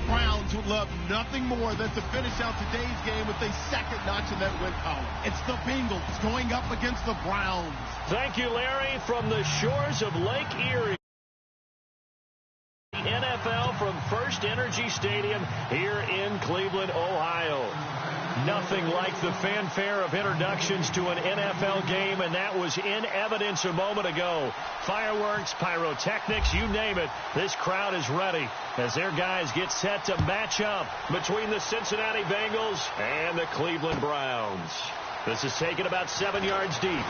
Browns would love nothing more than to finish out today's game with a second notch in that win column. It's the Bengals going up against the Browns. Thank you, Larry, from the shores of Lake Erie. NFL from First Energy Stadium here in Cleveland, Ohio. Nothing like the fanfare of introductions to an NFL game, and that was in evidence a moment ago. Fireworks, pyrotechnics, you name it. This crowd is ready as their guys get set to match up between the Cincinnati Bengals and the Cleveland Browns. This is taken about 7 yards deep.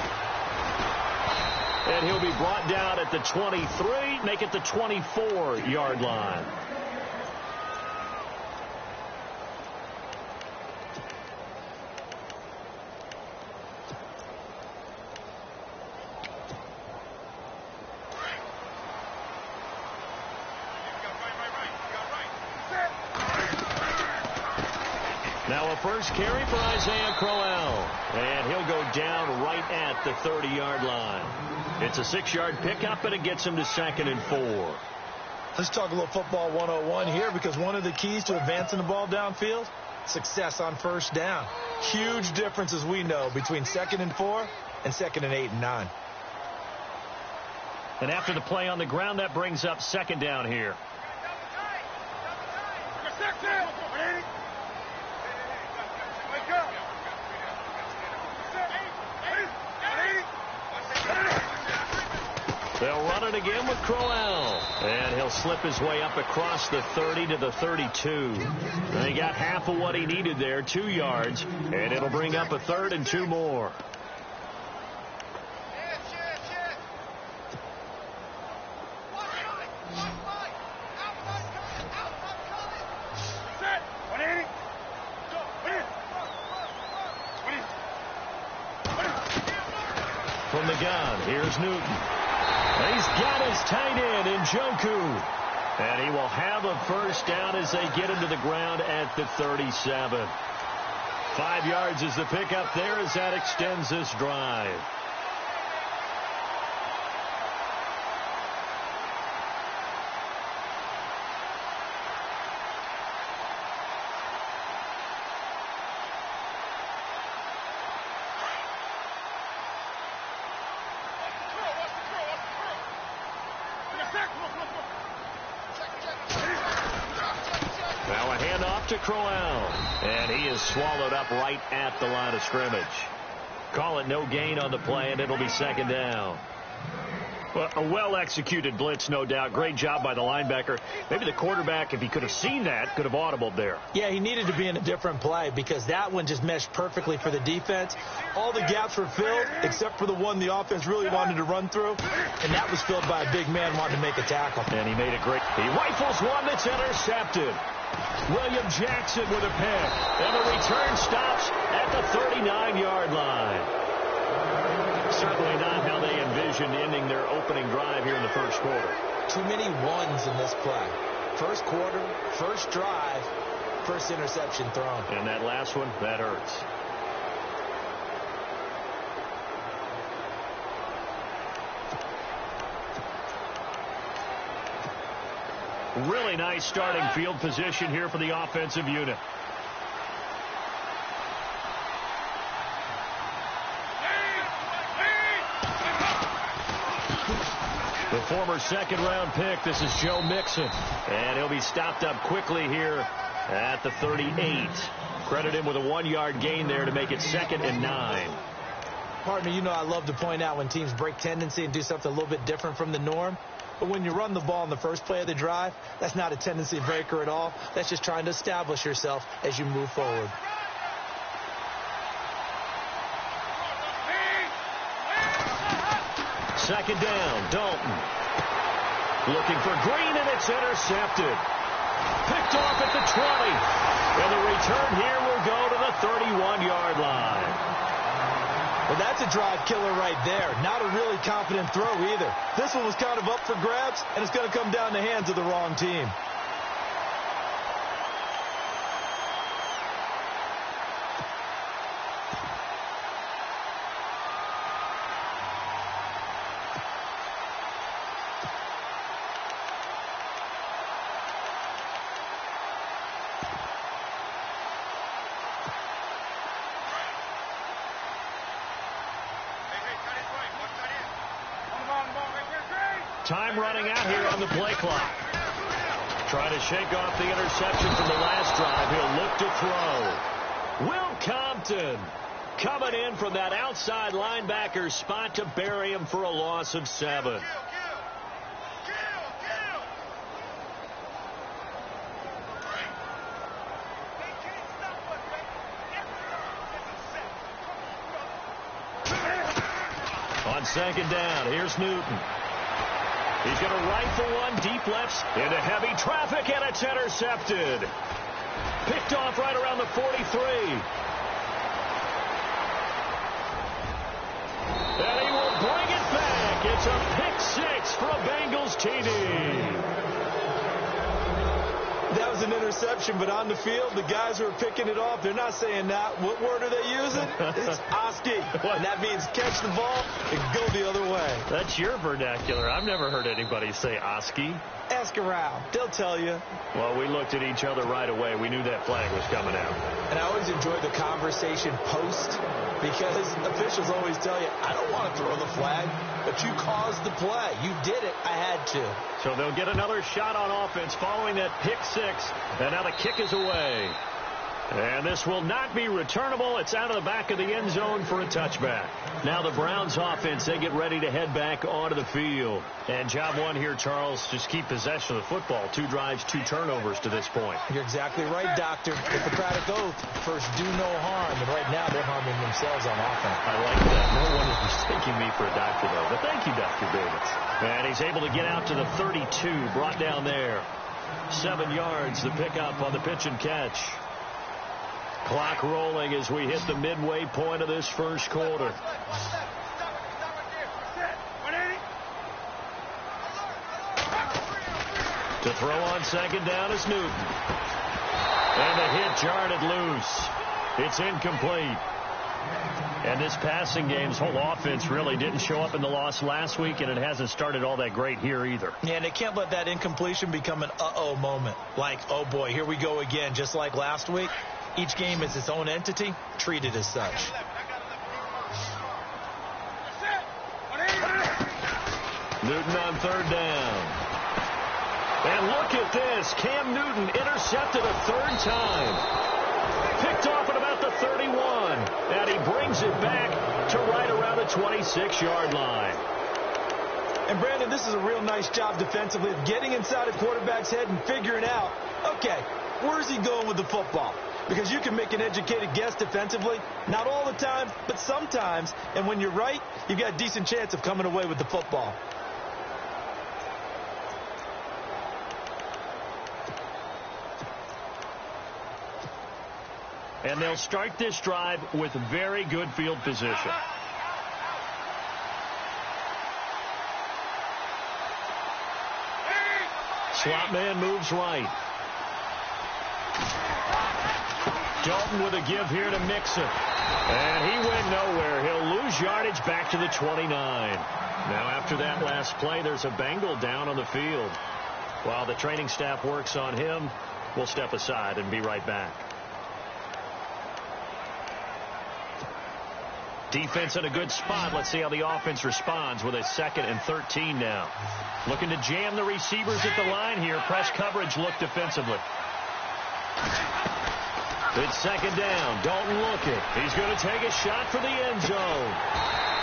And he'll be brought down at the 23, make it the 24-yard line. Now a first carry for Isaiah Crowell, and he'll go down right at the 30-yard line. It's a 6-yard pickup, and it gets him to 2nd and 4. Let's talk a little football 101 here, because one of the keys to advancing the ball downfield, success on first down. Huge difference, as we know, between 2nd and 4 and 2nd and 8 and 9. And after the play on the ground, that brings up 2nd down here. They'll run it again with Crowell. And he'll slip his way up across the 30 to the 32. And he got half of what he needed there, 2 yards. And it'll bring up a 3rd and 2 more. From the gun, here's Newton. He's got his tight end in Njoku. And he will have a first down as they get into the ground at the 37. 5 yards is the pickup there as that extends this drive. Now a handoff to Crowell, and he is swallowed up right at the line of scrimmage. Call it no gain on the play, and it'll be 2nd down. Well, a well-executed blitz, no doubt. Great job by the linebacker. Maybe the quarterback, if he could have seen that, could have audibled there. Yeah, he needed to be in a different play because that one just meshed perfectly for the defense. All the gaps were filled except for the one the offense really wanted to run through, and that was filled by a big man wanting to make a tackle. And he made a great... He rifles one that's intercepted. William Jackson with a pick, and the return stops at the 39-yard line. Certainly not how they envisioned ending their opening drive here in the first quarter. Too many ones in this play. First quarter, first drive, first interception thrown. And that last one, that hurts. Really nice starting field position here for the offensive unit. The former second-round pick, this is Joe Mixon. And he'll be stopped up quickly here at the 38. Credit him with a 1-yard gain there to make it 2nd and 9. Pardon me, you know I love to point out when teams break tendency and do something a little bit different from the norm. But when you run the ball in the first play of the drive, that's not a tendency breaker at all. That's just trying to establish yourself as you move forward. Second down, Dalton. Looking for Green, and it's intercepted. Picked off at the 20. And the return here will go to the 31-yard line. Well, that's a drive killer right there. Not a really confident throw either. This one was kind of up for grabs, and it's going to come down the hands of the wrong team. Time running out here on the play clock. Trying to shake off the interception from the last drive. He'll look to throw. Will Compton coming in from that outside linebacker spot to bury him for a loss of 7. On second down, here's Newton. He's going to rifle one deep left into heavy traffic, and it's intercepted. Picked off right around the 43. And he will bring it back. It's a pick 6 for a Bengals TD. That was an interception, but on the field, the guys who are picking it off, they're not saying that. What word are they using? It's Oski. And that means catch the ball and go the other way. That's your vernacular. I've never heard anybody say Oski. Ask around. They'll tell you. Well, we looked at each other right away. We knew that flag was coming out. And I always enjoy the conversation post because officials always tell you, I don't want to throw the flag, but you caused the play. You did it. I had to. So they'll get another shot on offense following that pick 6. And now the kick is away. And this will not be returnable. It's out of the back of the end zone for a touchback. Now the Browns offense, they get ready to head back onto the field. And job one here, Charles, just keep possession of the football. 2 drives, 2 turnovers to this point. You're exactly right, Doctor. Hippocratic oath, first do no harm. And right now they're harming themselves on offense. I like that. No one is mistaking me for a doctor, though. But thank you, Dr. Davis. And he's able to get out to the 32, brought down there. 7 yards, the pickup on the pitch and catch. Clock rolling as we hit the midway point of this first quarter. To throw on second down is Newton. And the hit jarred it loose. It's incomplete. And this passing game's whole offense really didn't show up in the loss last week, and it hasn't started all that great here either. Yeah, and they can't let that incompletion become an uh-oh moment. Like, oh boy, here we go again, just like last week. Each game is its own entity, treated as such. Newton on third down. And look at this. Cam Newton intercepted a 3rd time. Picked off at about the 31. And he brings it back to right around the 26-yard line. And, Brandon, this is a real nice job defensively of getting inside a quarterback's head and figuring out, okay, where's he going with the football? Because you can make an educated guess defensively. Not all the time, but sometimes. And when you're right, you've got a decent chance of coming away with the football. And they'll start this drive with very good field position. Slot man moves right. Dalton with a give here to Mixon. And he went nowhere. He'll lose yardage back to the 29. Now after that last play, there's a Bengal down on the field. While the training staff works on him, we'll step aside and be right back. Defense in a good spot. Let's see how the offense responds with a 2nd and 13 now. Looking to jam the receivers at the line here. Press coverage look defensively. It's 2nd down. Dalton looking. He's going to take a shot for the end zone.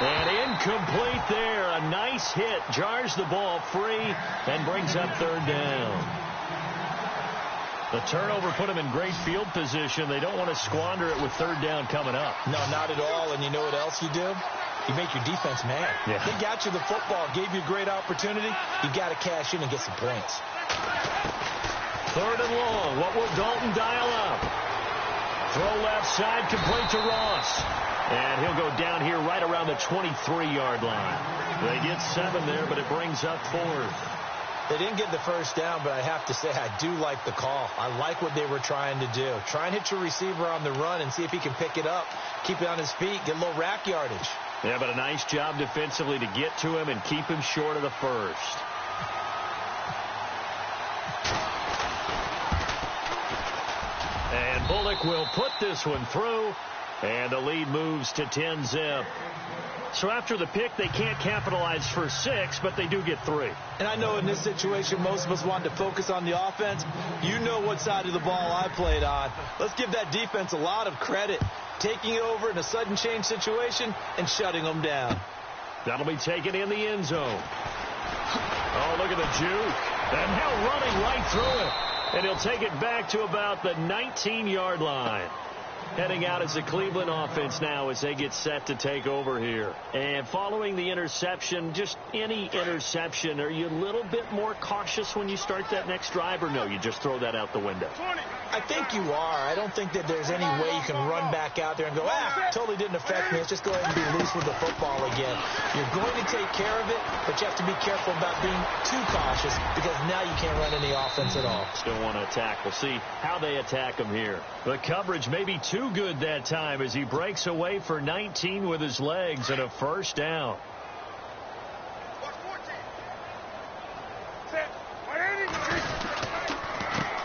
And incomplete there. A nice hit. Jars the ball free and brings up 3rd down. The turnover put them in great field position. They don't want to squander it with 3rd down coming up. No, not at all. And you know what else you do? You make your defense mad. Yeah. They got you the football, gave you a great opportunity. You got to cash in and get some points. 3rd and long. What will Dalton dial up? Throw left side, complete to Ross. And he'll go down here right around the 23-yard line. They get 7 there, but it brings up 4th. They didn't get the first down, but I have to say I do like the call. I like what they were trying to do. Try and hit your receiver on the run and see if he can pick it up, keep it on his feet, get a little rack yardage. Yeah, but a nice job defensively to get to him and keep him short of the first. And Bullock will put this one through, and the lead moves to 10-zip. So after the pick, they can't capitalize for 6, but they do get 3. And I know in this situation, most of us wanted to focus on the offense. You know what side of the ball I played on. Let's give that defense a lot of credit, taking it over in a sudden change situation and shutting them down. That'll be taken in the end zone. Oh, look at the juke. And now running right through it. And he'll take it back to about the 19-yard line. Heading out as the Cleveland offense now as they get set to take over here. And following the interception, just any interception, are you a little bit more cautious when you start that next drive, or no, you just throw that out the window? I think you are. I don't think that there's any way you can run back out there and go, totally didn't affect me. Let's just go ahead and be loose with the football again. You're going to take care of it, but you have to be careful about being too cautious because now you can't run any offense at all. Still want to attack. We'll see how they attack him here. The coverage may be too good that time as he breaks away for 19 with his legs and a first down.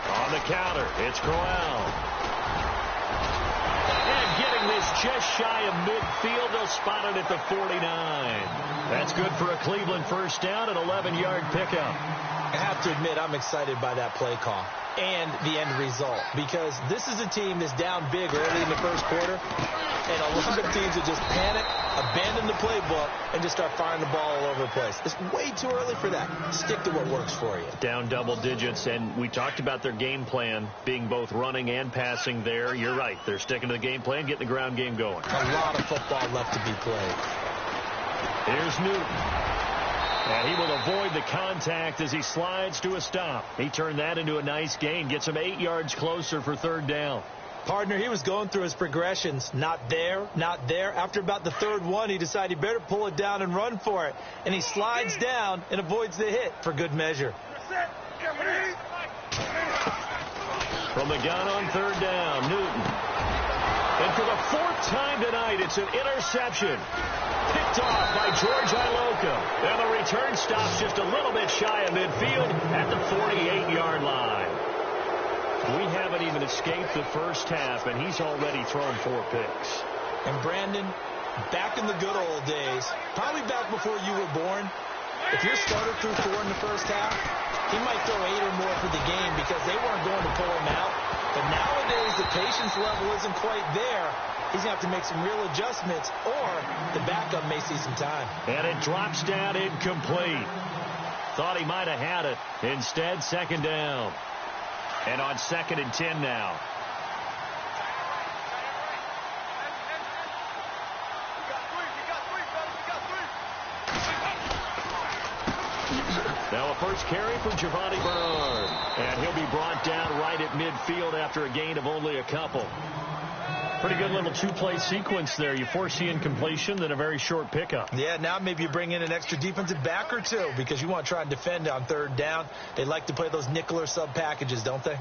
On the counter, it's Corral. And getting this just shy of midfield, they'll spot it at the 49. That's good for a Cleveland first down, an 11-yard pickup. I have to admit, I'm excited by that play call and the end result because this is a team that's down big early in the first quarter, and a lot of teams that just panic, abandon the playbook, and just start firing the ball all over the place. It's way too early for that. Stick to what works for you. Down double digits, and we talked about their game plan being both running and passing there. You're right. They're sticking to the game plan, getting the ground game going. A lot of football left to be played. Here's Newton. And he will avoid the contact as he slides to a stop. He turned that into a nice gain. Gets him 8 yards closer for third down. Partner, he was going through his progressions. Not there, not there. After about the third one, he decided he better pull it down and run for it. And he slides down and avoids the hit for good measure. From the gun on third down, Newton. And for the 4th time tonight, it's an interception. Picked off by George Iloka. And the return stops just a little bit shy of midfield at the 48-yard line. We haven't even escaped the first half, and he's already thrown 4 picks. And Brandon, back in the good old days, probably back before you were born, if your starter threw 4 in the first half, he might throw 8 or more for the game because they weren't going to pull him out. But nowadays, the patience level isn't quite there. He's going to have to make some real adjustments, or the backup may see some time. And it drops down incomplete. Thought he might have had it. Instead, second down. And on 2nd and 10 now. Now a first carry for Giovanni Bernard. And he'll be brought down right at midfield after a gain of only a couple. Pretty good little 2-play sequence there. You force the incompletion, then a very short pickup. Yeah, now maybe you bring in an extra defensive back or two because you want to try and defend on third down. They like to play those nickel or sub packages, don't they?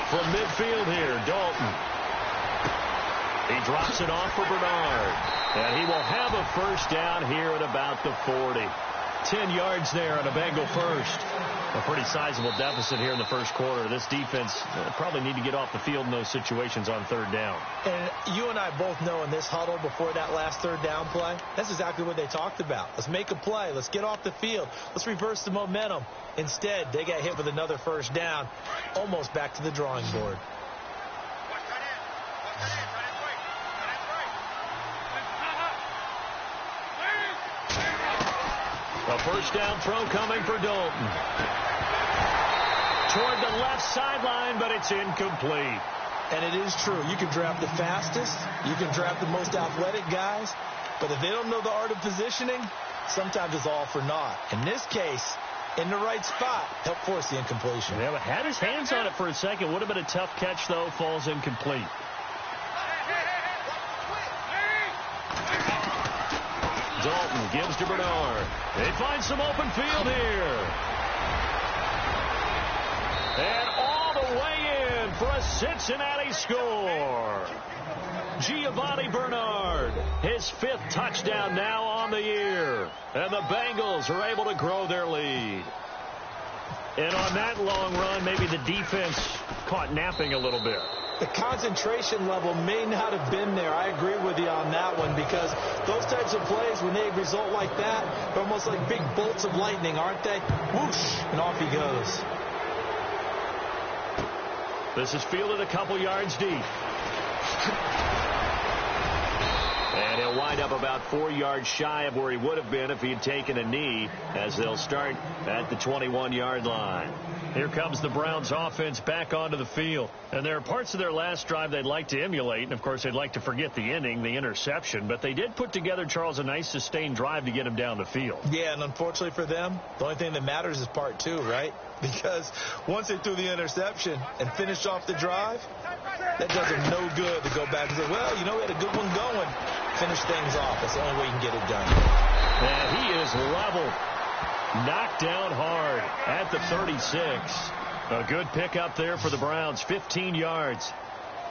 From midfield here, Dalton. He drops it off for Bernard. And he will have a first down here at about the 40. 10 yards there on a Bengal first. A pretty sizable deficit here in the first quarter. This defense probably need to get off the field in those situations on third down. And you and I both know in this huddle before that last third down play, that's exactly what they talked about. Let's make a play. Let's get off the field. Let's reverse the momentum. Instead, they got hit with another first down, almost back to the drawing board. A first down throw coming for Dalton. Toward the left sideline, but it's incomplete. And it is true. You can draft the fastest. You can draft the most athletic guys. But if they don't know the art of positioning, sometimes it's all for naught. In this case, in the right spot, help force the incompletion. Yeah, but had his hands on it for a second. Would have been a tough catch, though. Falls incomplete. Dalton gives to Bernard. They find some open field here. And all the way in for a Cincinnati score. Giovanni Bernard, his 5th touchdown now on the year. And the Bengals are able to grow their lead. And on that long run, maybe the defense caught napping a little bit. The concentration level may not have been there. I agree with you on that one, because those types of plays, when they result like that, they're almost like big bolts of lightning, aren't they? Whoosh, and off he goes. This is fielded a couple yards deep. And he'll wind up about 4 yards shy of where he would have been if he had taken a knee, as they'll start at the 21-yard line. Here comes the Browns offense back onto the field. And there are parts of their last drive they'd like to emulate. And, of course, they'd like to forget the inning, the interception. But they did put together, Charles, a nice sustained drive to get him down the field. Yeah, and unfortunately for them, the only thing that matters is part 2, right? Because once they threw the interception and finished off the drive, that does them no good to go back and say, well, you know, we had a good one going. Finish things off. That's the only way you can get it done. And he is level. Knocked down hard at the 36. A good pickup there for the Browns, 15 yards.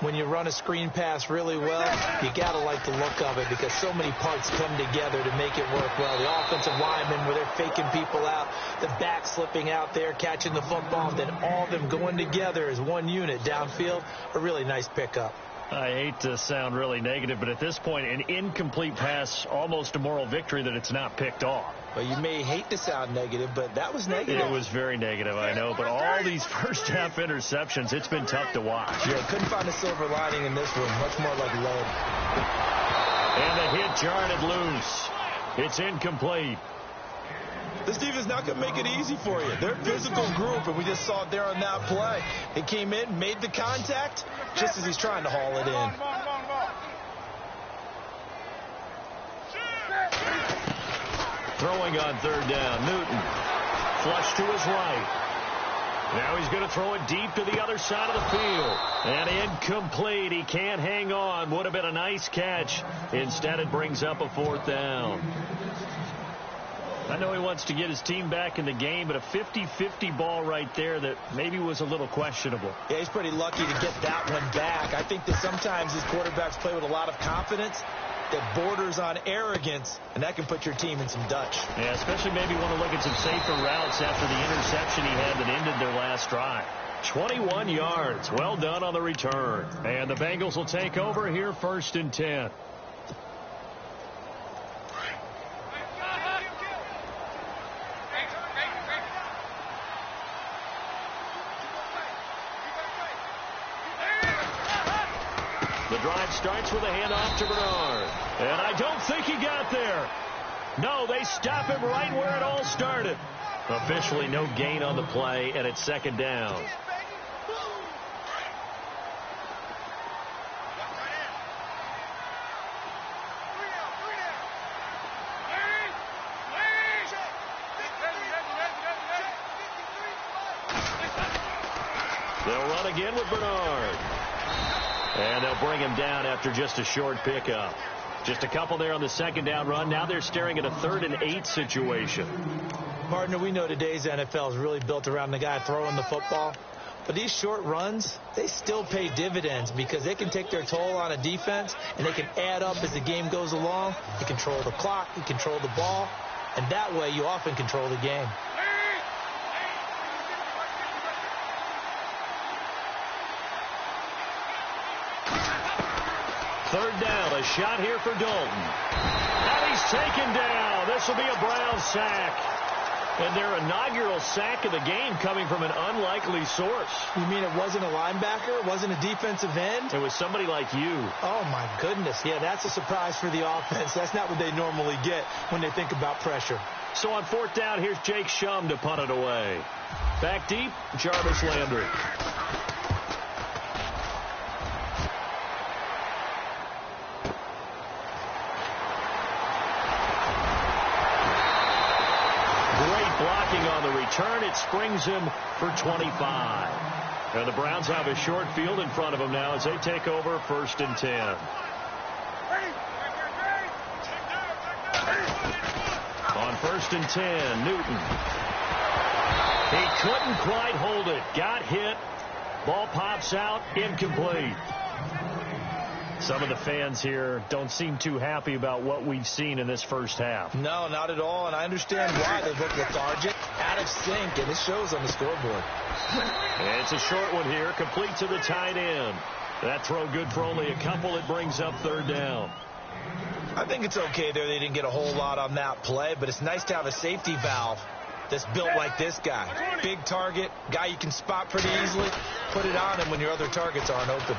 When you run a screen pass really well, you got to like the look of it, because so many parts come together to make it work well. The offensive linemen, where they're faking people out, the back slipping out there, catching the football, and then all of them going together as one unit downfield. A really nice pickup. I hate to sound really negative, but at this point, an incomplete pass, almost a moral victory that it's not picked off. Well, you may hate to sound negative, but that was negative. It was very negative, I know. But all these first-half interceptions, it's been tough to watch. Yeah, couldn't find a silver lining in this one. Much more like lead. And the hit jarred it loose. It's incomplete. This defense is not going to make it easy for you. They're a physical group, and we just saw it there on that play. He came in, made the contact, just as he's trying to haul it in. Throwing on 3rd down, Newton. Flush to his right. Now he's going to throw it deep to the other side of the field. And incomplete. He can't hang on. Would have been a nice catch. Instead, it brings up a 4th down. I know he wants to get his team back in the game, but a 50-50 ball right there that maybe was a little questionable. Yeah, he's pretty lucky to get that one back. I think that sometimes these quarterbacks play with a lot of confidence that borders on arrogance, and that can put your team in some Dutch. Yeah, especially maybe want to look at some safer routes after the interception he had that ended their last drive. 21 yards. Well done on the return. And the Bengals will take over here, 1st and 10. The drive starts with a handoff to Bernard. And I don't think he got there. No, they stop him right where it all started. Officially no gain on the play, and it's 2nd down. They'll run again with Bernard. And they'll bring him down after just a short pickup. Just a couple there on the 2nd down run. Now they're staring at a 3rd and 8 situation. Partner, we know today's NFL is really built around the guy throwing the football. But these short runs, they still pay dividends, because they can take their toll on a defense, and they can add up as the game goes along. You control the clock, you control the ball, and that way you often control the game. Third down, a shot here for Dalton. And he's taken down. This will be a Browns sack. And their inaugural sack of the game coming from an unlikely source. You mean it wasn't a linebacker? It wasn't a defensive end? It was somebody like you. Oh, my goodness. Yeah, that's a surprise for the offense. That's not what they normally get when they think about pressure. So on 4th down, here's Jake Shum to punt it away. Back deep, Jarvis Landry. On the return, it springs him for 25. And the Browns have a short field in front of them now as they take over 1st and 10. On 1st and 10, Newton. He couldn't quite hold it. Got hit. Ball pops out, incomplete. Some of the fans here don't seem too happy about what we've seen in this first half. No, not at all, and I understand why. They look lethargic, out of sync, and it shows on the scoreboard. And it's a short one here, complete to the tight end. That throw good for only a couple. It brings up third down. I think it's okay there. They didn't get a whole lot on that play, but it's nice to have a safety valve that's built like this guy. Big target, guy you can spot pretty easily. Put it on him when your other targets aren't open.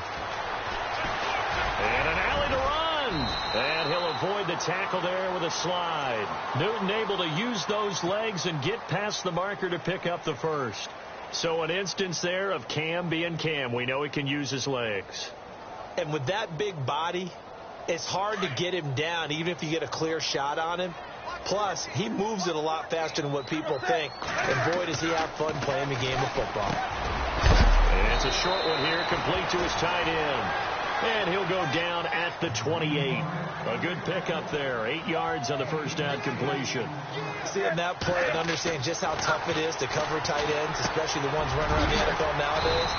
And an alley to run. And he'll avoid the tackle there with a slide. Newton able to use those legs and get past the marker to pick up the first. So an instance there of Cam being Cam. We know he can use his legs. And with that big body, it's hard to get him down even if you get a clear shot on him. Plus, he moves it a lot faster than what people think. And boy, does he have fun playing the game of football. And it's a short one here, complete to his tight end. And he'll go down at the 28. A good pickup there. 8 yards on the first down completion. Seeing that play and understanding just how tough it is to cover tight ends, especially the ones running around the NFL nowadays,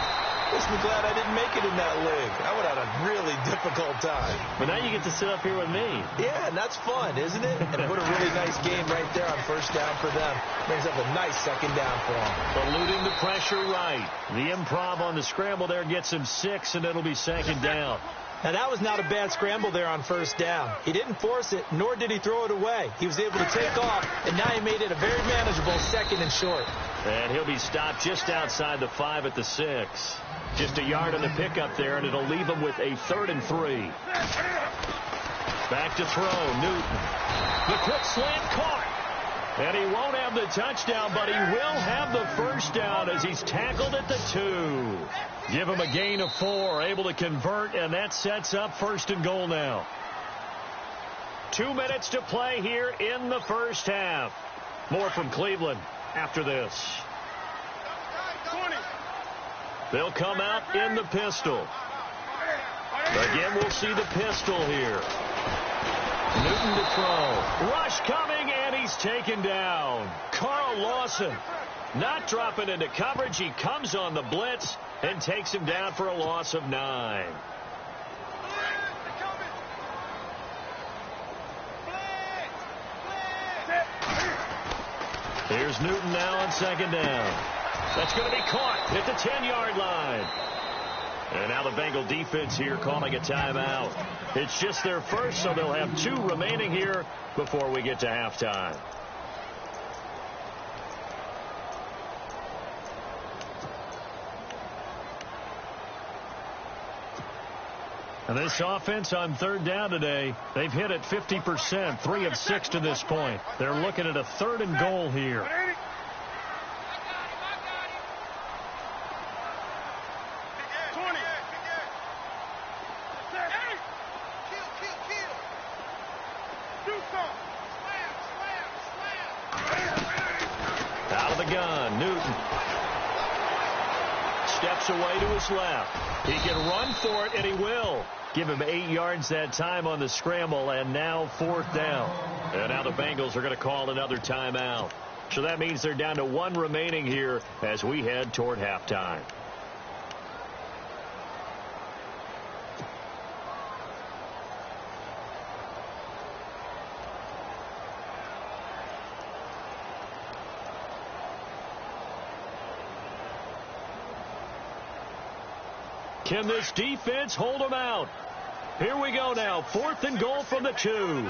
makes me glad I didn't make it in that league. I would have had a really difficult time. But now you get to sit up here with me. Yeah, and that's fun, isn't it? And put a really nice game right there on first down for them. Brings up a nice second down for them. Eluding the pressure right. The improv on the scramble there gets him 6, and it'll be second down. Now, that was not a bad scramble there on first down. He didn't force it, nor did he throw it away. He was able to take off, and now he made it a very manageable second and short. And he'll be stopped just outside the 5 at the 6. Just a yard on the pickup there, and it'll leave him with a 3rd and 3. Back to throw, Newton. The quick slant caught. And he won't have the touchdown, but he will have the first down as he's tackled at the 2. Give him a gain of 4, able to convert, and that sets up 1st and goal now. 2 minutes to play here in the first half. More from Cleveland after this. They'll come out in the pistol. Again, we'll see the pistol here. Newton to throw. Rush coming, and he's taken down. Carl Lawson not dropping into coverage. He comes on the blitz and takes him down for a loss of 9. Here's Newton now on second down. That's going to be caught at the 10-yard line. And now the Bengal defense here calling a timeout. It's just their first, so they'll have 2 remaining here before we get to halftime. And this offense on 3rd down today, they've hit it 50%, 3 of 6 to this point. They're looking at a 3rd and goal here. Out of the gun, Newton steps away to his left. He can run for it, and he will. Give him 8 yards that time on the scramble, and now 4th down. And now the Bengals are going to call another timeout. So that means they're down to 1 remaining here as we head toward halftime. Can this defense hold them out? Here we go now. 4th and goal from the 2.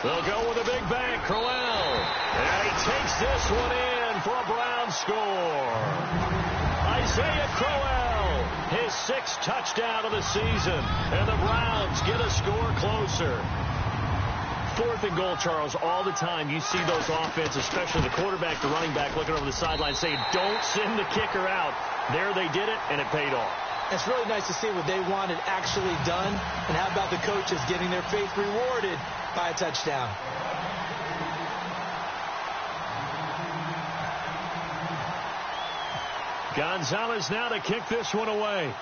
They'll go with a big bang, Crowell. And he takes this one in for a Brown score. Isaiah Crowell, his 6th touchdown of the season. And the Browns get a score closer. 4th and goal, Charles, all the time you see those offenses, especially the quarterback, the running back, looking over the sideline saying, don't send the kicker out. There they did it, and it paid off. It's really nice to see what they wanted actually done. And how about the coaches getting their faith rewarded by a touchdown? Gonzalez now to kick this one away.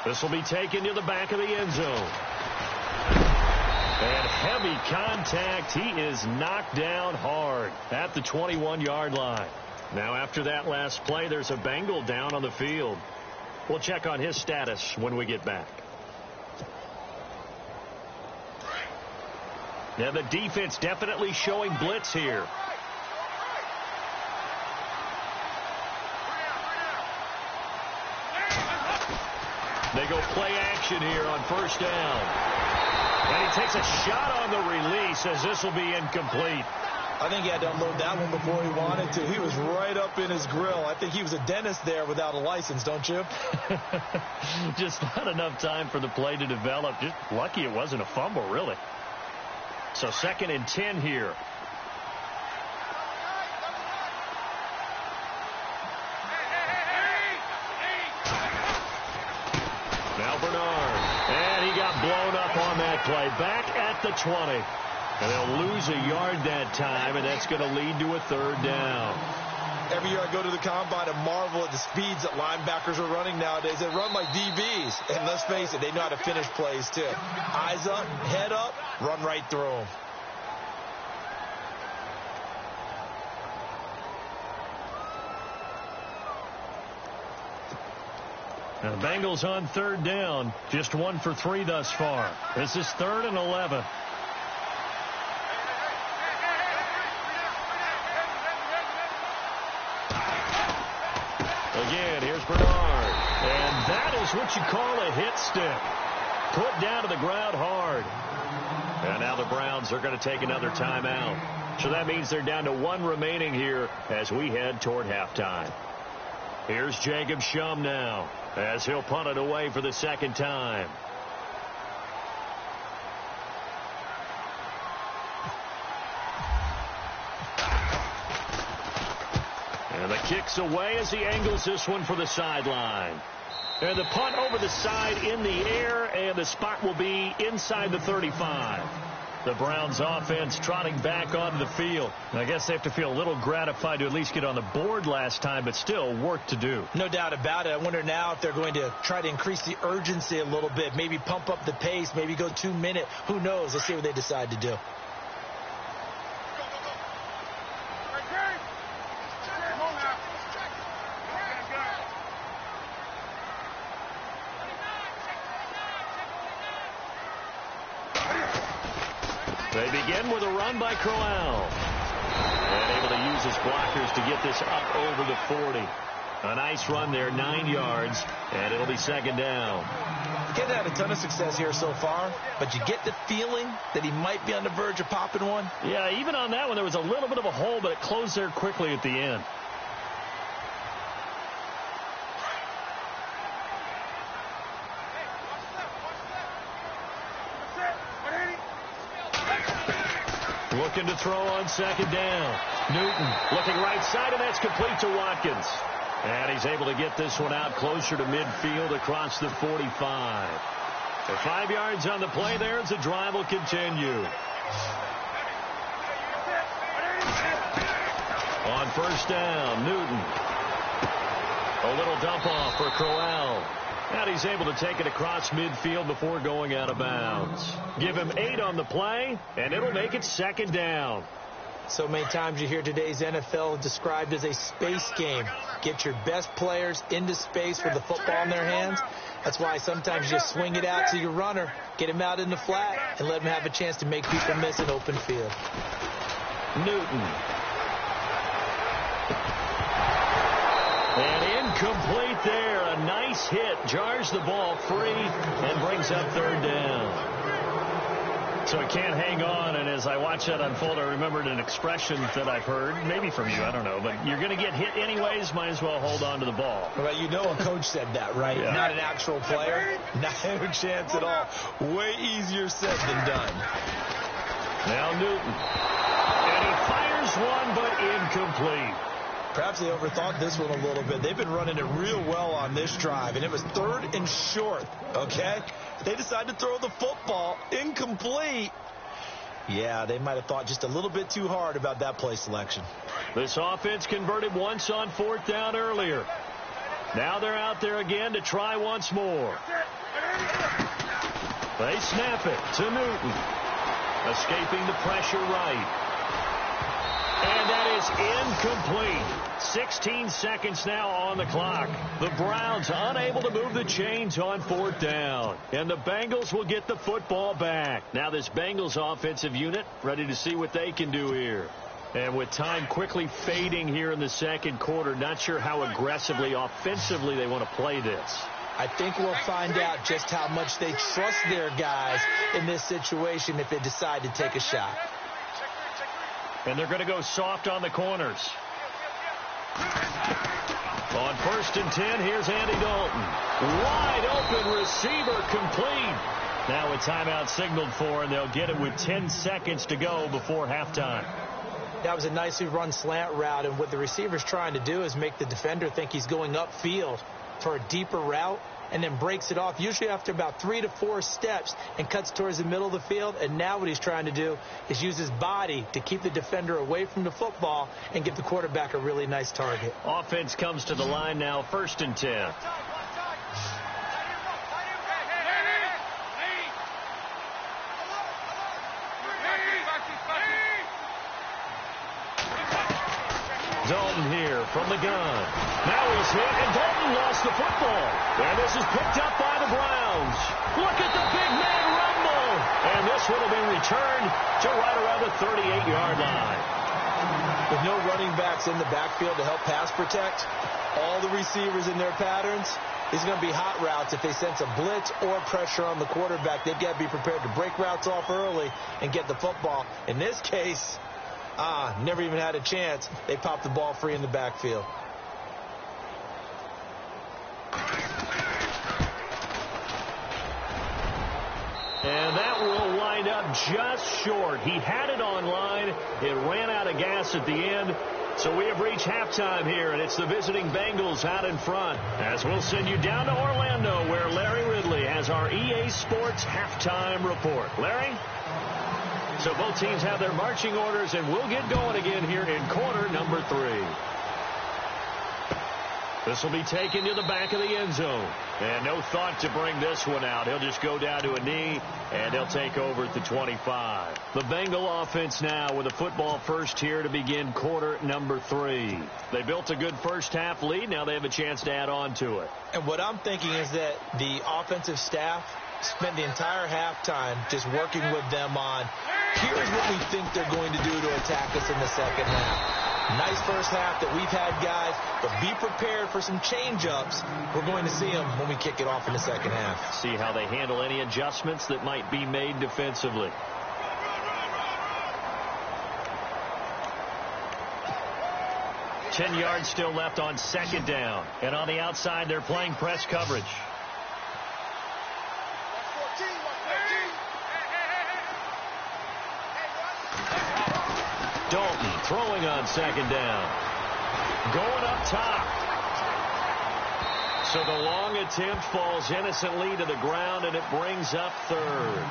This will be taken to the back of the end zone. And heavy contact. He is knocked down hard at the 21-yard line. Now after that last play, there's a Bengal down on the field. We'll check on his status when we get back. Now the defense definitely showing blitz here. They go play action here on first down. And he takes a shot on the release as this will be incomplete. I think he had to unload that one before he wanted to. He was right up in his grill. I think he was a dentist there without a license, don't you? Just not enough time for the play to develop. Just lucky it wasn't a fumble, really. So 2nd and 10 here. Now Bernard. And he got blown up on that play. Back at the 20. And they'll lose a yard that time, and that's going to lead to a 3rd down. Every year I go to the combine and marvel at the speeds that linebackers are running nowadays. They run like DBs. And let's face it, they know how to finish plays, too. Eyes up, head up, run right through them. Now the Bengals on 3rd down. Just 1 for 3 thus far. This is 3rd and 11. Again, here's Bernard. And that is what you call a hit stick. Put down to the ground hard. And now the Browns are going to take another timeout. So that means they're down to 1 remaining here as we head toward halftime. Here's Jacob Shum now as he'll punt it away for the 2nd time. And the kick's away as he angles this one for the sideline. And the punt over the side in the air, and the spot will be inside the 35. The Browns offense trotting back onto the field. I guess they have to feel a little gratified to at least get on the board last time, but still work to do. No doubt about it. I wonder now if they're going to try to increase the urgency a little bit, maybe pump up the pace, maybe go 2-minute. Who knows? Let's see what they decide to do. They begin with a run by Crowell. And able to use his blockers to get this up over the 40. A nice run there, 9 yards, and it'll be 2nd down. He's had a ton of success here so far, but you get the feeling that he might be on the verge of popping one. Yeah, even on that one, there was a little bit of a hole, but it closed there quickly at the end. Looking to throw on 2nd down. Newton looking right side, and that's complete to Watkins. And he's able to get this one out closer to midfield across the 45. So 5 yards on the play there as the drive will continue. On 1st down, Newton. A little dump off for Crowell. And he's able to take it across midfield before going out of bounds. Give him 8 on the play, and it'll make it 2nd down. So many times you hear today's NFL described as a space game. Get your best players into space with the football in their hands. That's why sometimes you just swing it out to your runner, get him out in the flat, and let him have a chance to make people miss an open field. Newton. And incomplete there. A nice hit. Jars the ball free and brings up 3rd down. So he can't hang on, and as I watch that unfold, I remembered an expression that I've heard, maybe from you, I don't know, but you're going to get hit anyways, might as well hold on to the ball. Well, you know a coach said that, right? Yeah. Not an actual player. Not a chance at all. Way easier said than done. Now Newton. And he fires one, but incomplete. Perhaps they overthought this one a little bit. They've been running it real well on this drive, and it was 3rd and short, okay? They decided to throw the football incomplete. Yeah, they might have thought just a little bit too hard about that play selection. This offense converted once on 4th down earlier. Now they're out there again to try once more. They snap it to Newton. Escaping the pressure right. And that is incomplete. 16 seconds now on the clock. The Browns unable to move the chains on 4th down. And the Bengals will get the football back. Now this Bengals offensive unit ready to see what they can do here. And with time quickly fading here in the second quarter, not sure how aggressively, offensively they want to play this. I think we'll find out just how much they trust their guys in this situation if they decide to take a shot. And they're going to go soft on the corners. On 1st and 10, here's Andy Dalton. Wide open receiver complete. Now a timeout signaled for, and they'll get it with 10 seconds to go before halftime. That was a nicely run slant route, and what the receiver's trying to do is make the defender think he's going upfield for a deeper route, and then breaks it off, usually after about 3 to 4 steps, and cuts towards the middle of the field. And now what he's trying to do is use his body to keep the defender away from the football and give the quarterback a really nice target. Offense comes to the line now, 1st and 10. Dalton here from the gun. Now he's hit, and Dalton lost the football. And this is picked up by the Browns. Look at the big man rumble. And this one will be returned to right around the 38-yard line. With no running backs in the backfield to help pass protect, all the receivers in their patterns, these are going to be hot routes. If they sense a blitz or pressure on the quarterback, they've got to be prepared to break routes off early and get the football. In this case, never even had a chance. They popped the ball free in the backfield. And that will wind up just short. He had it on line. It ran out of gas at the end. So we have reached halftime here, and it's the visiting Bengals out in front. As we'll send you down to Orlando, where Larry Ridley has our EA Sports halftime report. Larry? So both teams have their marching orders, and we'll get going again here in quarter number 3. This will be taken to the back of the end zone. And no thought to bring this one out. He'll just go down to a knee, and he'll take over at the 25. The Bengal offense now with a football first here to begin quarter number 3. They built a good first half lead. Now they have a chance to add on to it. And what I'm thinking is that the offensive staff spent the entire halftime just working with them on, here's what we think they're going to do to attack us in the second half. Nice first half that we've had, guys, but be prepared for some change-ups. We're going to see them when we kick it off in the second half. See how they handle any adjustments that might be made defensively. Ten yards still left on 2nd down. And on the outside, they're playing press coverage. Dalton throwing on 2nd down. Going up top. So the long attempt falls innocently to the ground, and it brings up 3rd.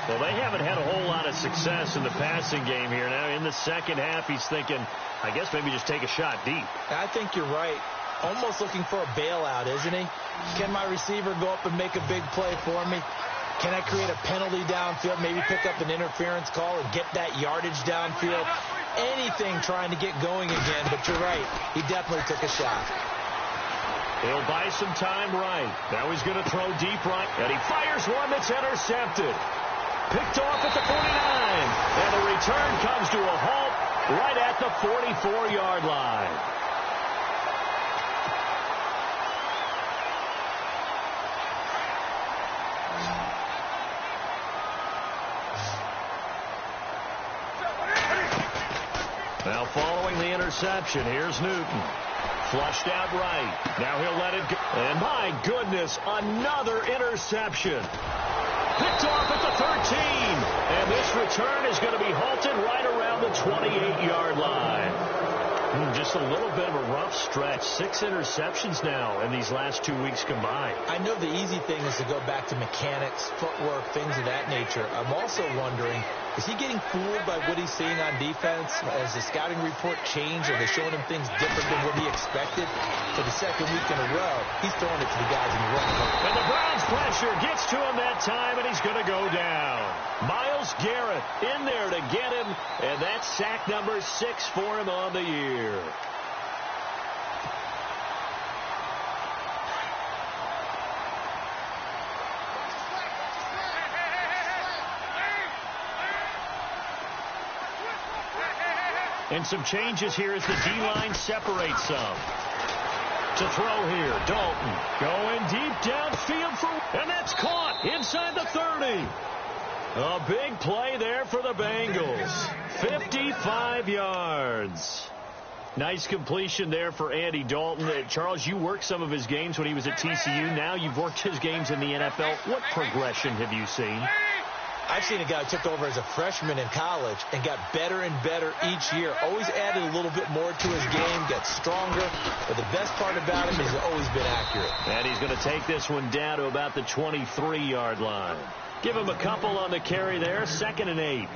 Well, they haven't had a whole lot of success in the passing game here. Now in the second half, he's thinking, I guess maybe just take a shot deep. I think you're right. Almost looking for a bailout, isn't he? Can my receiver go up and make a big play for me? Can I create a penalty downfield, maybe pick up an interference call and get that yardage downfield? Anything trying to get going again, but you're right. He definitely took a shot. He'll buy some time right. Now he's going to throw deep right, and he fires one that's intercepted. Picked off at the 49, and the return comes to a halt right at the 44-yard line. Now following the interception, here's Newton. Flushed out right. Now he'll let it go. And my goodness, another interception. Picked off at the 13. And this return is going to be halted right around the 28-yard line. Just a little bit of a rough stretch. 6 interceptions now in these last 2 weeks combined. I know the easy thing is to go back to mechanics, footwork, things of that nature. I'm also wondering, is he getting fooled by what he's seeing on defense? Has the scouting report changed? Are they showing him things different than what he expected? For the second week in a row, he's throwing it to the guys in the run. And the Browns pressure gets to him that time, and he's going to go down. Myles Garrett in there to get him, and that's sack number 6 for him on the year. And some changes here as the D-line separates some. To throw here, Dalton going deep downfield and that's caught inside the 30. A big play there for the Bengals. 55 yards. Nice completion there for Andy Dalton. Charles, you worked some of his games when he was at TCU. Now you've worked his games in the NFL. What progression have you seen? I've seen a guy who took over as a freshman in college and got better and better each year. Always added a little bit more to his game, got stronger. But the best part about him is he's always been accurate. And he's going to take this one down to about the 23-yard line. Give him a couple on the carry there, 2nd and 8.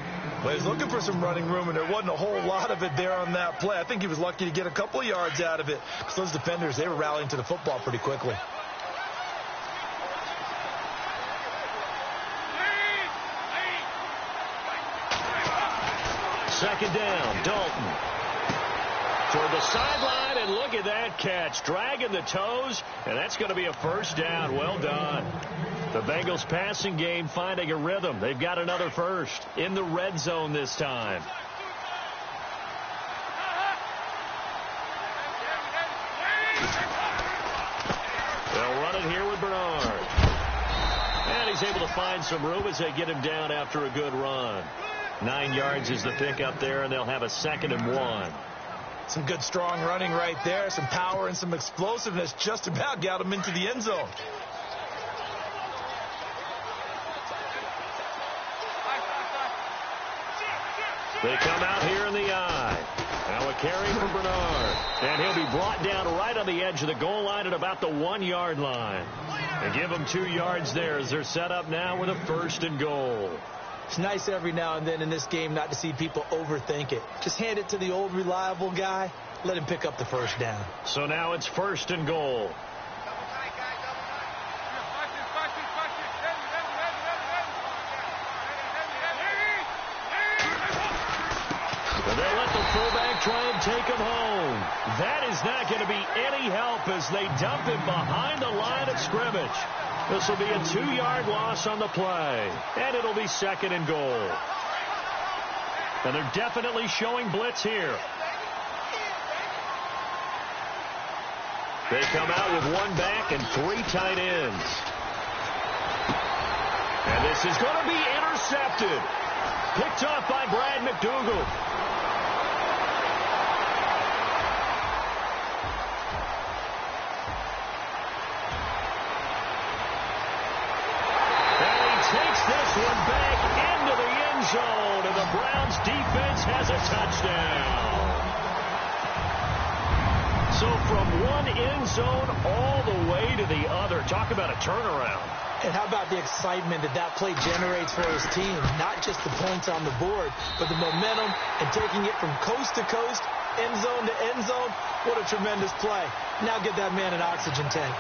Well, he's looking for some running room, and there wasn't a whole lot of it there on that play. I think he was lucky to get a couple of yards out of it because those defenders, they were rallying to the football pretty quickly. Second down, Dalton. Toward the sideline, and look at that catch. Dragging the toes, and that's going to be a first down. Well done. The Bengals passing game finding a rhythm. They've got another first in the red zone this time. They'll run it here with Bernard. And he's able to find some room as they get him down after a good run. 9 yards is the pickup there, and they'll have a 2nd and 1. Some good, strong running right there. Some power and some explosiveness. Just about got him into the end zone. They come out here in the eye. Now a carry for Bernard. And he'll be brought down right on the edge of the goal line at about the 1-yard line. And give them 2 yards there as they're set up now with a 1st and goal. It's nice every now and then in this game not to see people overthink it. Just hand it to the old reliable guy. Let him pick up the first down. So now it's 1st and goal. And they'll let the fullback try and take him home. That is not going to be any help as they dump him behind the line of scrimmage. This will be a 2-yard loss on the play. And it'll be 2nd and goal. And they're definitely showing blitz here. They come out with 1 back and 3 tight ends. And this is going to be intercepted. Picked off by Brad McDougal. This one back into the end zone, and the Browns defense has a touchdown. So from one end zone all the way to the other. Talk about a turnaround. And how about the excitement that play generates for his team? Not just the points on the board, but the momentum and taking it from coast to coast, end zone to end zone. What a tremendous play. Now get that man an oxygen tank.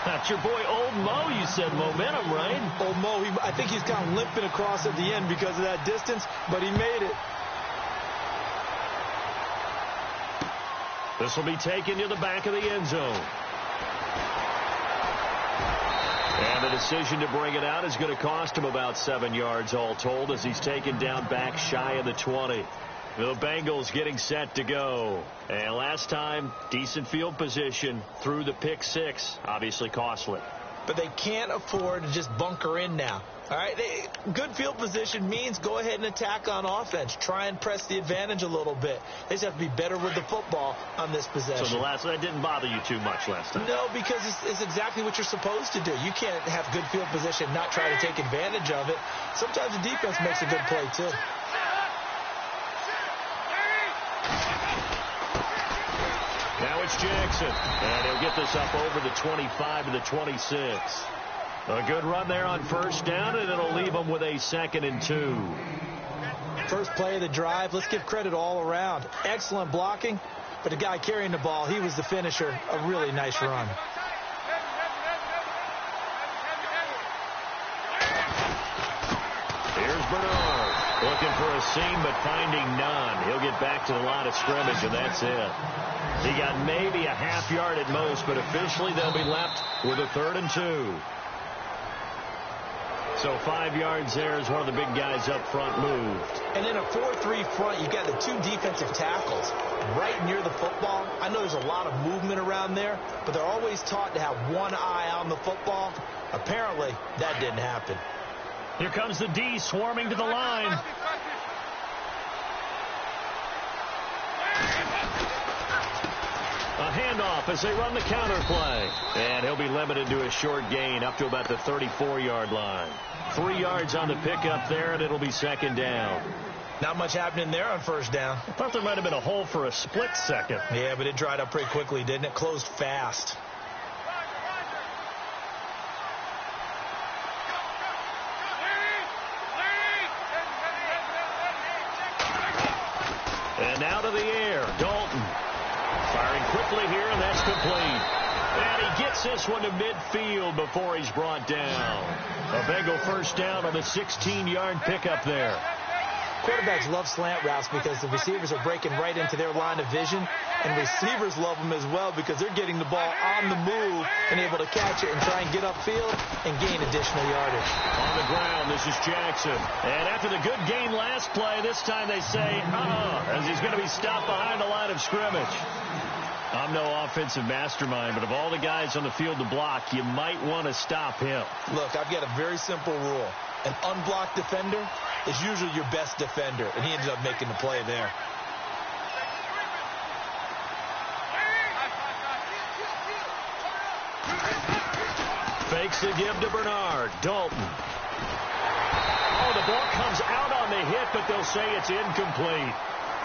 That's your boy Old Mo. You said momentum, right? Old Mo, I think he's kind of limping across at the end because of that distance, but he made it. This will be taken to the back of the end zone. And the decision to bring it out is going to cost him about 7 yards all told as he's taken down back shy of the 20. The Bengals getting set to go. And last time, decent field position through the pick 6. Obviously costly. But they can't afford to just bunker in now. All right, good field position means go ahead and attack on offense. Try and press the advantage a little bit. They just have to be better with the football on this possession. So that didn't bother you too much last time? No, because it's exactly what you're supposed to do. You can't have good field position and not try to take advantage of it. Sometimes the defense makes a good play, too. Now it's Jackson, and he'll get this up over the 25 to the 26. A good run there on first down, and it'll leave them with a 2nd and 2. First play of the drive. Let's give credit all around. Excellent blocking, but the guy carrying the ball, he was the finisher. A really nice run. Here's Bernard, looking for a seam, but finding none. He'll get back to the line of scrimmage, and that's it. He got maybe a half yard at most, but officially they'll be left with a 3rd and 2. So 5 yards there as one of the big guys up front moved. And in a 4-3 front, you've got the 2 defensive tackles right near the football. I know there's a lot of movement around there, but they're always taught to have one eye on the football. Apparently, that didn't happen. Here comes the D swarming to the line. A handoff as they run the counter play. And he'll be limited to a short gain up to about the 34-yard line. 3 yards on the pickup there, and it'll be 2nd down. Not much happening there on first down. I thought there might have been a hole for a split second. Yeah, but it dried up pretty quickly, didn't it? Closed fast. And now to the air, Dalton. Firing quickly here, and that's complete. And he gets this one to midfield before he's brought down. A Bengal first down on the 16-yard pickup there. Quarterbacks love slant routes because the receivers are breaking right into their line of vision, and receivers love them as well because they're getting the ball on the move and able to catch it and try and get upfield and gain additional yardage. On the ground, this is Jackson. And after the good gain last play, this time they say, as he's going to be stopped behind the line of scrimmage. I'm no offensive mastermind, but of all the guys on the field to block, you might want to stop him. Look, I've got a very simple rule. An unblocked defender is usually your best defender, and he ended up making the play there. Fakes the give to Bernard. Dalton. Oh, the ball comes out on the hit, but they'll say it's incomplete.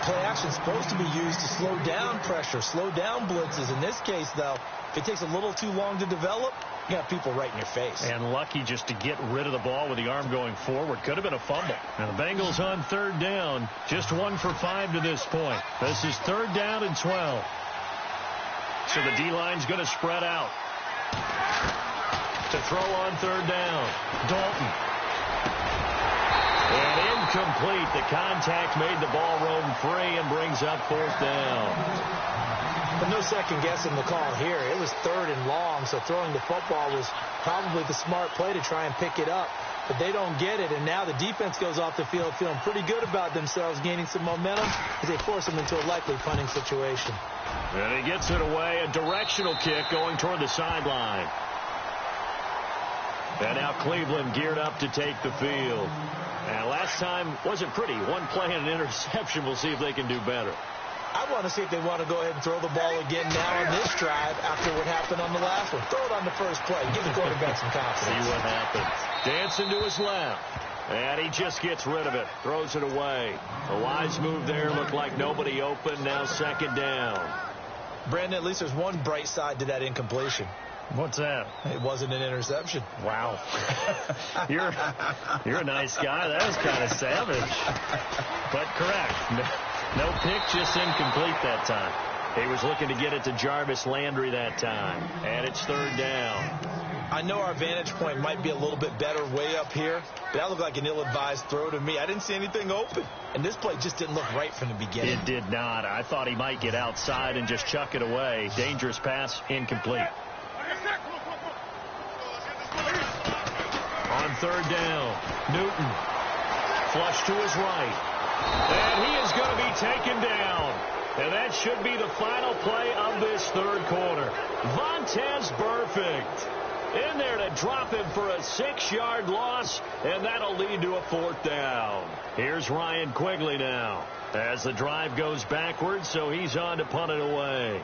Play action is supposed to be used to slow down pressure, slow down blitzes. In this case, though, if it takes a little too long to develop, you got people right in your face. And lucky just to get rid of the ball with the arm going forward. Could have been a fumble. And the Bengals on 3rd down. Just 1 for 5 to this point. This is 3rd down and 12. So the D-line's going to spread out. To throw on 3rd down. Dalton. And incomplete. The contact made the ball roam free and brings up 4th down. But no second guessing the call here. It was 3rd and long, so throwing the football was probably the smart play to try and pick it up. But they don't get it, and now the defense goes off the field feeling pretty good about themselves, gaining some momentum as they force them into a likely punting situation. And he gets it away. A directional kick going toward the sideline. And now Cleveland geared up to take the field. And last time wasn't pretty. One play and an interception. We'll see if they can do better. I want to see if they want to go ahead and throw the ball again now on this drive after what happened on the last one. Throw it on the first play. Give the quarterback some confidence. See what happens. Dancing to his left. And he just gets rid of it. Throws it away. A wise move there. Looked like nobody open. Now 2nd down. Brandon, at least there's one bright side to that incompletion. What's that? It wasn't an interception. Wow. You're a nice guy. That was kind of savage. But correct. No pick, just incomplete that time. He was looking to get it to Jarvis Landry that time. And it's 3rd down. I know our vantage point might be a little bit better way up here, but that looked like an ill-advised throw to me. I didn't see anything open. And this play just didn't look right from the beginning. It did not. I thought he might get outside and just chuck it away. Dangerous pass, incomplete. On 3rd down, Newton. Flush to his right. And he is going to be taken down. And that should be the final play of this 3rd quarter. Vontaze Burfict. In there to drop him for a 6-yard loss, and that'll lead to a 4th down. Here's Ryan Quigley now as the drive goes backwards, so he's on to punt it away.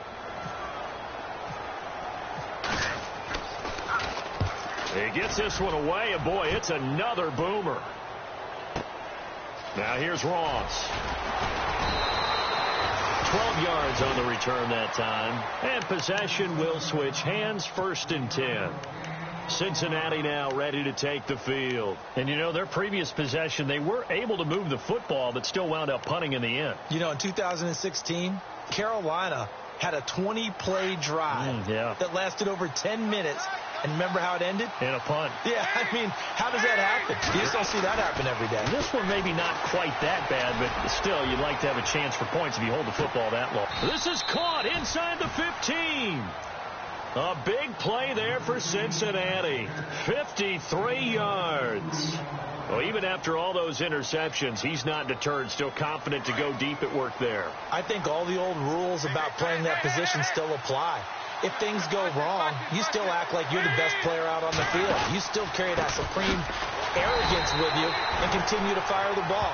He gets this one away, and boy, it's another boomer. Now here's Ross. 12 yards on the return that time. And possession will switch hands, 1st and 10. Cincinnati now ready to take the field. And, you know, their previous possession, they were able to move the football, but still wound up punting in the end. You know, in 2016, Carolina had a 20-play drive that lasted over 10 minutes. And remember how it ended? In a punt. Yeah, I mean, how does that happen? You just don't see that happen every day. This one maybe not quite that bad, but still, you'd like to have a chance for points if you hold the football that long. This is caught inside the 15. A big play there for Cincinnati. 53 yards. Well, even after all those interceptions, he's not deterred, still confident to go deep at work there. I think all the old rules about playing that position still apply. If things go wrong, you still act like you're the best player out on the field. You still carry that supreme arrogance with you and continue to fire the ball.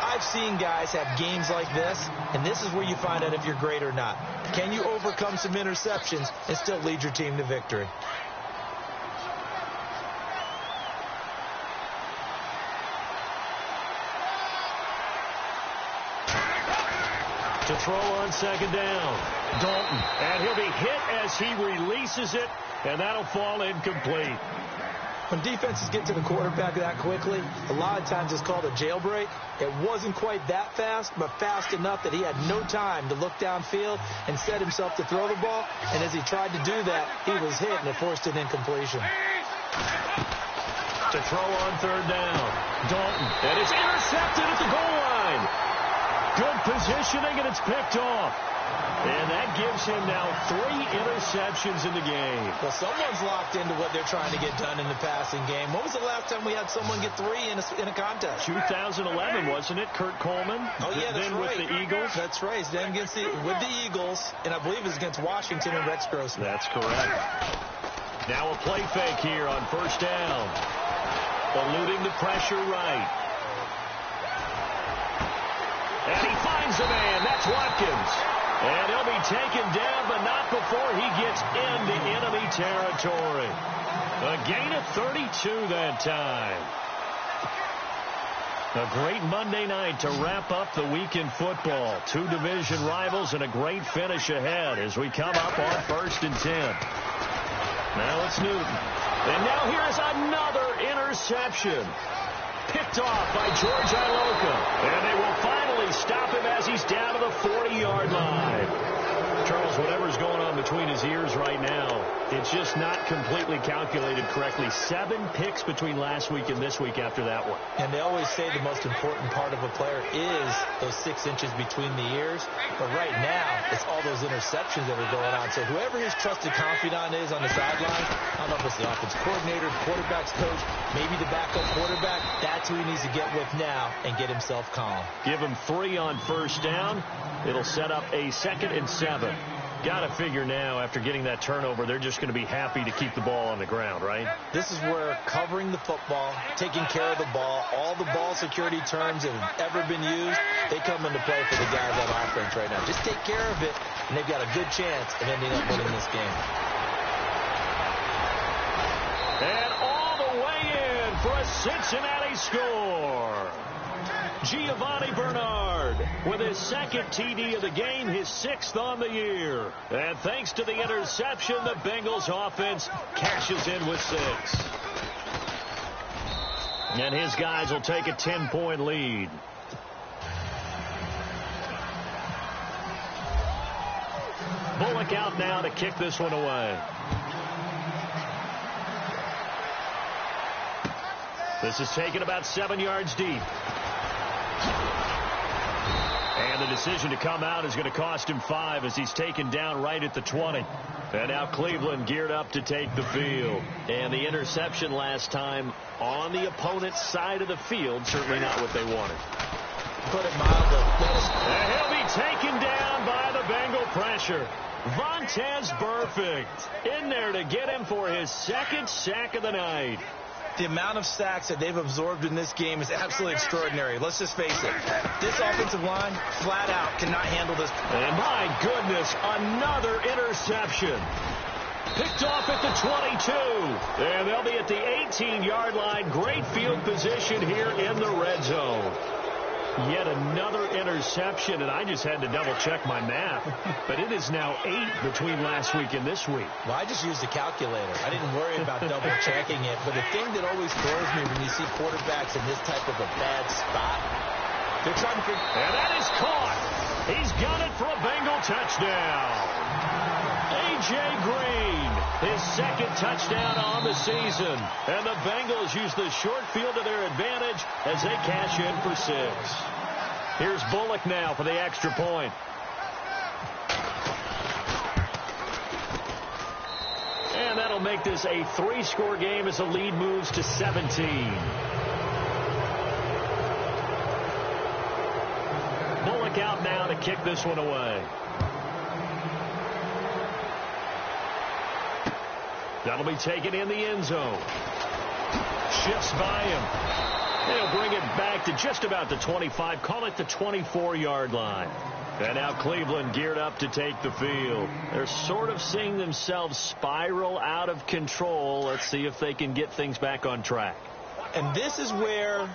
I've seen guys have games like this, and this is where you find out if you're great or not. Can you overcome some interceptions and still lead your team to victory? To throw on 2nd down. Dalton. And he'll be hit as he releases it, and that'll fall incomplete. When defenses get to the quarterback that quickly, a lot of times it's called a jailbreak. It wasn't quite that fast, but fast enough that he had no time to look downfield and set himself to throw the ball. And as he tried to do that, he was hit, and it forced an incompletion. To throw on 3rd down. Dalton. And it's intercepted at the goal line. Good positioning, and it's picked off. And that gives him now 3 interceptions in the game. Well, someone's locked into what they're trying to get done in the passing game. When was the last time we had someone get 3 in a contest? 2011, wasn't it? Kurt Coleman? Oh, yeah, that's then right. With the Eagles? That's right. Then with the Eagles, and I believe it was against Washington and Rex Grossman. That's correct. Now a play fake here on 1st down. Eluding the pressure right. And he finds a man. That's Watkins. And he'll be taken down, but not before he gets into enemy territory. A gain of 32 that time. A great Monday night to wrap up the week in football. 2 division rivals and a great finish ahead as we come up on 1st and 10. Now it's Newton. And now here's another interception. Picked off by George Iloka. And they will finally stop him as he's down to the 40-yard line. Charles, whatever's going on between his ears right now, it's just not completely calculated correctly. 7 picks between last week and this week after that one. And they always say the most important part of a player is those 6 inches between the ears. But right now, it's all those interceptions that are going on. So whoever his trusted confidant is on the sideline, I don't know if it's the offensive coordinator, the quarterback's coach, maybe the backup quarterback, that's who he needs to get with now and get himself calm. Give him 3 on 1st down. It'll set up a 2nd and 7. Got to figure now, after getting that turnover, they're just going to be happy to keep the ball on the ground, right? This is where covering the football, taking care of the ball, all the ball security terms that have ever been used, they come into play for the guys on offense right now. Just take care of it, and they've got a good chance of ending up winning this game. And all the way in for a Cincinnati score. Giovanni Bernard with his 2nd TD of the game, his 6th on the year. And thanks to the interception, the Bengals offense cashes in with 6. And his guys will take a 10-point lead. Bullock out now to kick this one away. This is taken about 7 yards deep. And the decision to come out is going to cost him 5 as he's taken down right at the 20. And now Cleveland geared up to take the field. And the interception last time on the opponent's side of the field, certainly not what they wanted. put it mildly. And he'll be taken down by the Bengal pressure. Vontaze Burfict in there to get him for his second sack of the night. The amount of sacks that they've absorbed in this game is absolutely extraordinary. Let's just face it. This offensive line, flat out, cannot handle this. And my goodness, another interception. Picked off at the 22. And they'll be at the 18-yard line. Great field position here in the red zone. Yet another interception, and I just had to double-check my math. But it is now 8 between last week and this week. Well, I just used a calculator. I didn't worry about double-checking it. But the thing that always throws me when you see quarterbacks in this type of a bad spot, they're trying to figure... And that is caught. He's got it for a Bengal touchdown. A.J. Green, his second touchdown on the season. And the Bengals use the short field to their advantage as they cash in for 6. Here's Bullock now for the extra point. And that'll make this a 3-score game as the lead moves to 17. Bullock out now to kick this one away. That'll be taken in the end zone. Shifts by him. They'll bring it back to just about the 25. Call it the 24-yard line. And now Cleveland geared up to take the field. They're sort of seeing themselves spiral out of control. Let's see if they can get things back on track. And this is where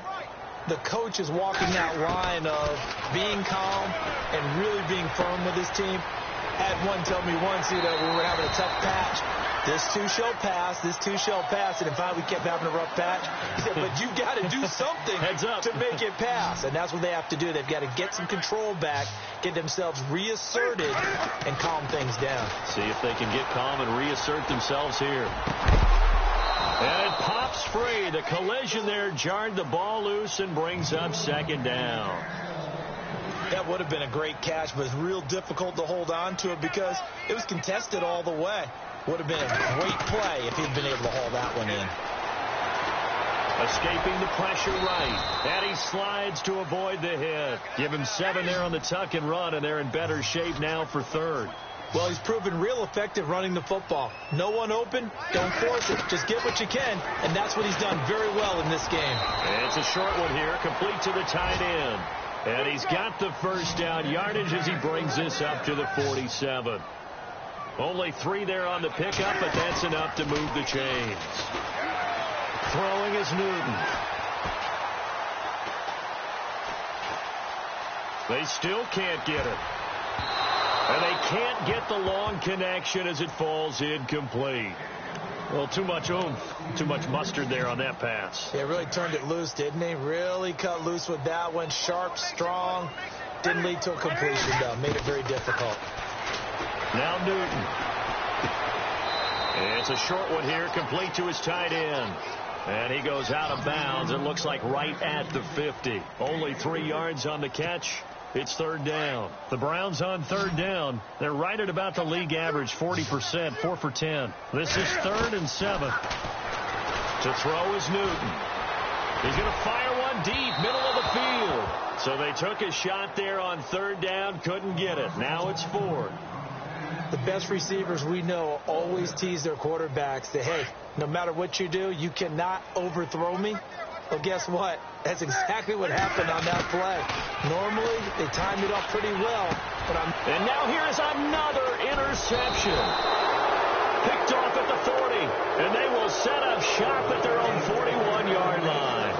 the coach is walking that line of being calm and really being firm with his team. Had one tell me once, when we were having a tough patch, this too shall pass, this too shall pass. And in fact, we kept having a rough patch. He said, but you've got to do something to make it pass. And that's what they have to do. They've got to get some control back, get themselves reasserted, and calm things down. See if they can get calm and reassert themselves here. And it pops free. The collision there jarred the ball loose and brings up second down. That would have been a great catch, but it's real difficult to hold on to it because it was contested all the way. Would have been a great play if he'd been able to haul that one in. Escaping the pressure right. And he slides to avoid the hit. Give him 7 there on the tuck and run, and they're in better shape now for third. Well, he's proven real effective running the football. No one open, don't force it. Just get what you can, and that's what he's done very well in this game. And it's a short one here, complete to the tight end. And he's got the first down yardage as he brings this up to the 47. Only 3 there on the pickup, but that's enough to move the chains. Throwing is Newton. They still can't get it. And they can't get the long connection as it falls incomplete. Well, too much oomph, too much mustard there on that pass. Yeah, really turned it loose, didn't he? Really cut loose with that one. Sharp, strong. Didn't lead to a completion, though. Made it very difficult. Now Newton. It's a short one here, complete to his tight end. And he goes out of bounds. It looks like right at the 50. Only 3 yards on the catch. It's third down. The Browns on third down. They're right at about the league average, 40%, 4 for 10. This is 3rd and 7. To throw is Newton. He's going to fire one deep, middle of the field. So they took a shot there on third down, couldn't get it. Now it's 4. The best receivers we know always tease their quarterbacks that, hey, no matter what you do, you cannot overthrow me. Well, guess what? That's exactly what happened on that play. Normally, they timed it up pretty well. And now here is another interception. Picked off at the 40. And they will set up shop at their own 41-yard line.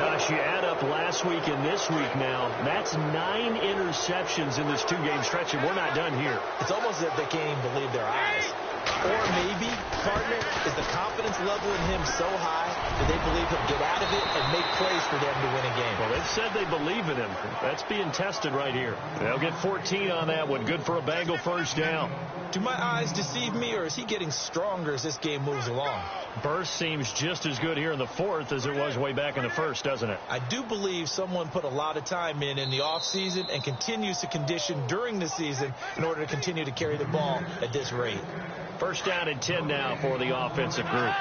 Gosh, you add up last week and this week now. That's 9 interceptions in this 2-game stretch, and we're not done here. It's almost as if they can't even believe their eyes. Or maybe, partner, is the confidence level in him so high that they believe he'll get out of it and make plays for them to win a game. Well, they've said they believe in him. That's being tested right here. They'll get 14 on that one. Good for a Bengal first down. Do my eyes deceive me, or is he getting stronger as this game moves along? Burst seems just as good here in the 4th as it was way back in the 1st, doesn't it? I do believe someone put a lot of time in the offseason and continues to condition during the season in order to continue to carry the ball at this rate. First down and 10 now for the offensive group.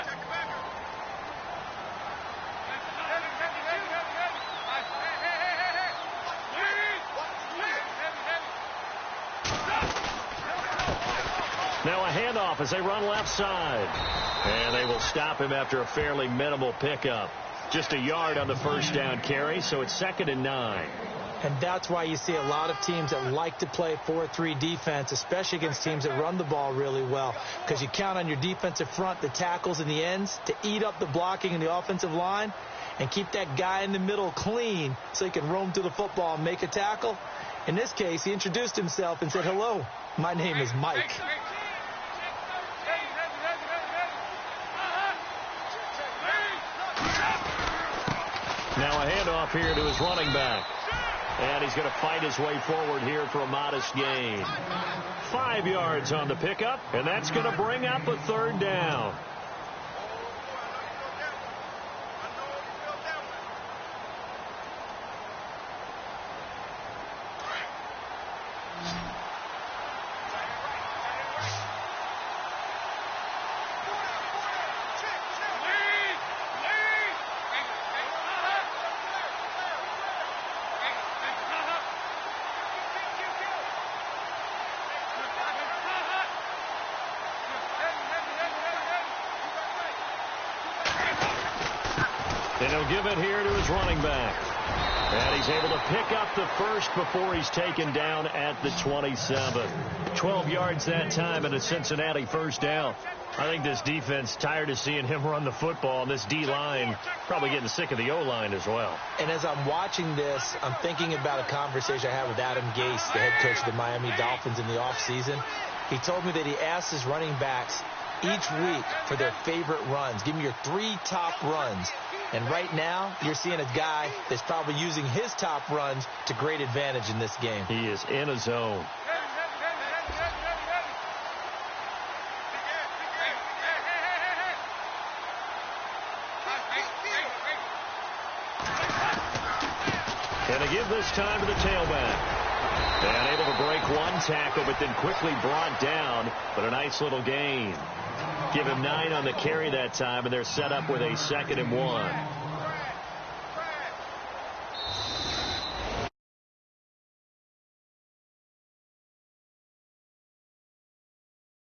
handoff as they run left side. And they will stop him after a fairly minimal pickup. Just a yard on the first down carry, so it's 2nd and 9. And that's why you see a lot of teams that like to play 4-3 defense, especially against teams that run the ball really well, because you count on your defensive front, the tackles and the ends, to eat up the blocking in the offensive line and keep that guy in the middle clean so he can roam through the football and make a tackle. In this case, he introduced himself and said, "Hello, my name is Mike." Now a handoff here to his running back. And he's going to fight his way forward here for a modest gain. 5 yards on the pickup, and that's going to bring up a 3rd down. And he'll give it here to his running back. And he's able to pick up the first before he's taken down at the 27. 12 yards that time and a Cincinnati first down. I think this defense tired of seeing him run the football, and this D-line probably getting sick of the O-line as well. And as I'm watching this, I'm thinking about a conversation I had with Adam Gase, the head coach of the Miami Dolphins in the offseason. He told me that he asked his running backs each week for their favorite runs. Give me your 3 top runs. And right now, you're seeing a guy that's probably using his top runs to great advantage in this game. He is in a zone. And they give this time to the tailback. And able to break one tackle, but then quickly brought down. But a nice little gain. Give him 9 on the carry that time, and they're set up with a 2nd and 1.